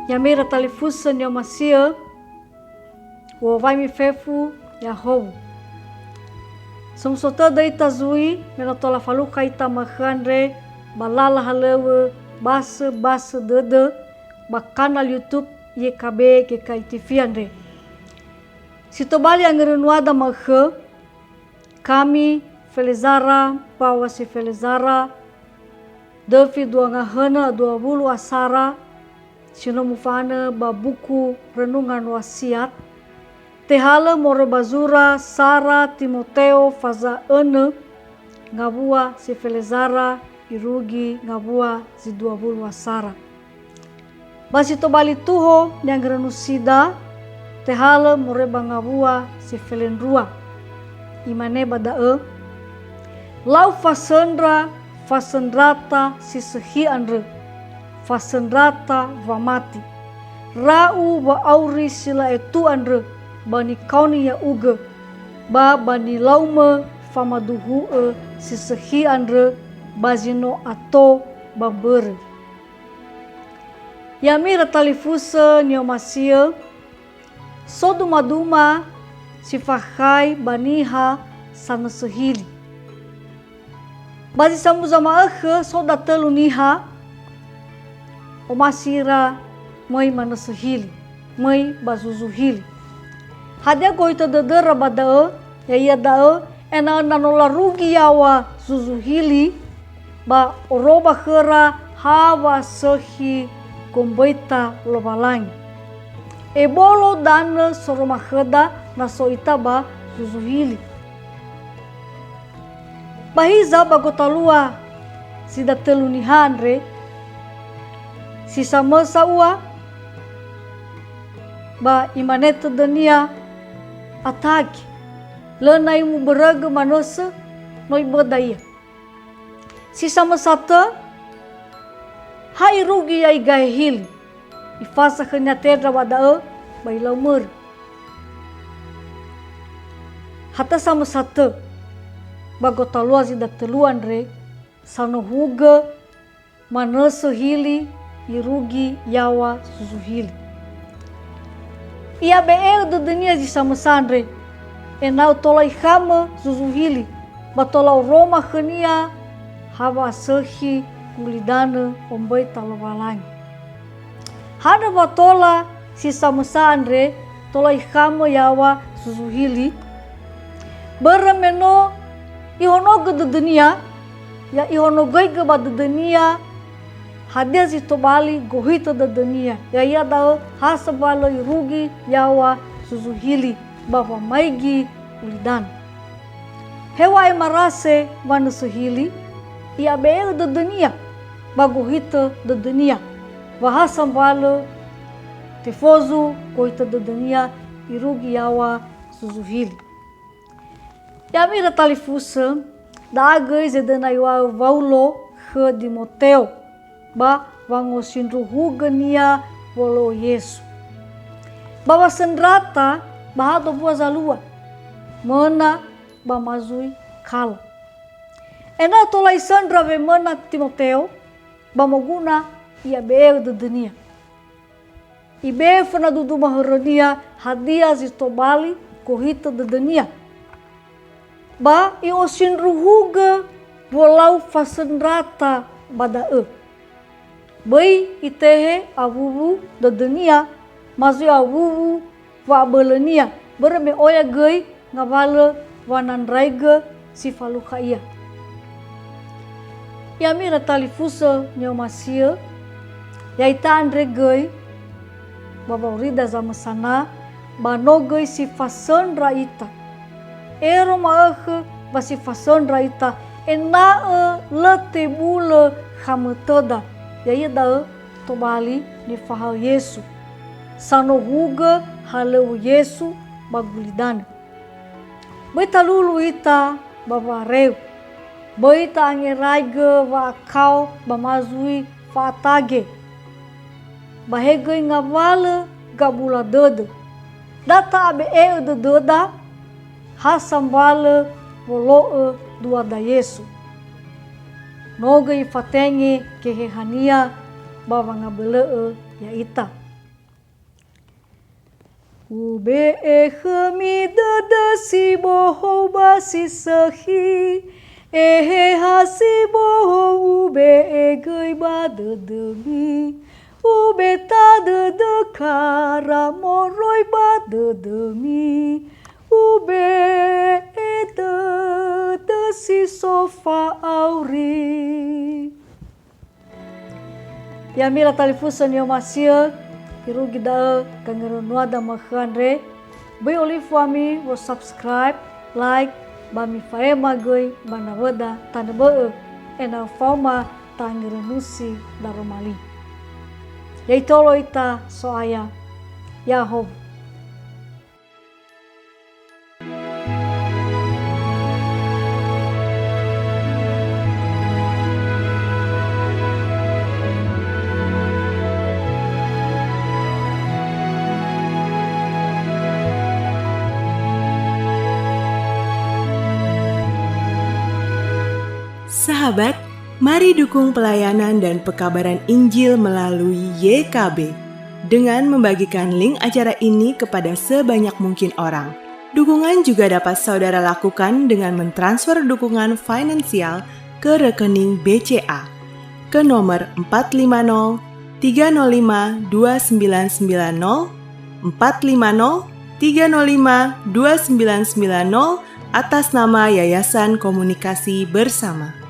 Yamira talifusa nyo masia wo vai mi fefu ya hou. Somsota da ita zui mena tola faluka ita mahandre balala halewe basa dede ba kanal YouTube YKB KKTV andre. Sitobali angerenuada makhe kami Felizara bawa si Felizara Devi dua ngahana 20 asara sino mufana ba buku renungan wasiat tehala more bazura Sara Timoteo faza ene ngabua si Felizara irugi ngabua si 20 asara. Basi to bali tuho yang renusida tehala more bangabua si Felendrua imane badae lau fasendrata si sehi andre fasendrata vamati rau wa auri sila etu andre bani kauni ya uge ba bani laume famaduhu si sehi andre bazino ato bambere. Yamira talifusa nyomasia soduma si fahai baniha sana sehili. Bazi samu zama akhe soda telu niha omasira mai mana sehili mai bazuzuhili. Hadia goita dedera badae ya iya dae ena nanola rugi yawa zuzuhili ba oroba khera hawa sehi komboita lobalangi. Ebolo dana soroma kheda na soita ba zuzuhili. Bahiza bagotalua sida teluni handre sisa mesa ua ba imaneta dania ataki lenai mu beraga manusia noi bedaya. Sisa mesata hai rugi ai gahili ifasa kenya tedra wadae bai laumur hata sama satu bagotalua zida teluan re sano huga manusia hili irugi yawa suzuhili. Ia bee de dunia di sama sandre enau tola ikama suzuhili batola Roma khania hawa sehi kulidana ombai talawalangi. Hada batola si sama sandre tola ikama yawa suzuhili berameno ihonoga de dunia ya ihonogai ke ba de dunia hadia zitobali gohita de dunia ya ia da hasabalo irugi yawa suzuhili bawa maigi ulidan. Hewa marase wana suhili ia bee de dunia bagohita de dunia wahasambalo tifozu gohita de dunia irugi yawa suzuhili. Yamira talifusa da agais edenaiwa vaulo he Timoteo ba wangosindru hugania wolo Yesu. Bawa sendrata bahado bua zalua mana bamazui kala. Ena tolai sandra ve mana Timoteo bamoguna ia beu de dunia. Ibe fana dudu maharania hadia zitobali kohita de dunia. Ba iosindru huga walau fasendrata badae. Bai itehe avuvu de dunia mazui avuvu wa belenia berme oya gei ngavale wanandraiga si faluka ia. Yamira talifusa nyomasia yaita andre gei babaurida zama sana banogei si fasandra ita. Ero maakhe basi fasandra ita ena letebula hametoda yaya da tobali ni fahal Yesu sano huga halau Yesu bagulidana. Baita lulu ita babareu baita angeraiga wa akau bamazui fatage bahegei ngavale gabula dede data abe de deda hasambale woloe dua da Yesu. Noga ifatenge kehehania bawa ngabelee ya ita. ube khami dadasi boho basi sahi hasi boho ube goi ba dademi ube ta dadakara moroi ba dademi ube dadasi sofa auri. Ya mila talifusan yo masia irugi da kangerenua da makhanre bai olive wami wo subscribe like bami faema goi bana wada tanebe ena fauma tangerenusi daromali yaitolo ita soaya yahob. Sahabat, mari dukung pelayanan dan pekabaran Injil melalui YKB dengan membagikan link acara ini kepada sebanyak mungkin orang. Dukungan juga dapat saudara lakukan dengan mentransfer dukungan finansial ke rekening BCA ke nomor 450 305 2990 450 305 2990 atas nama Yayasan Komunikasi Bersama.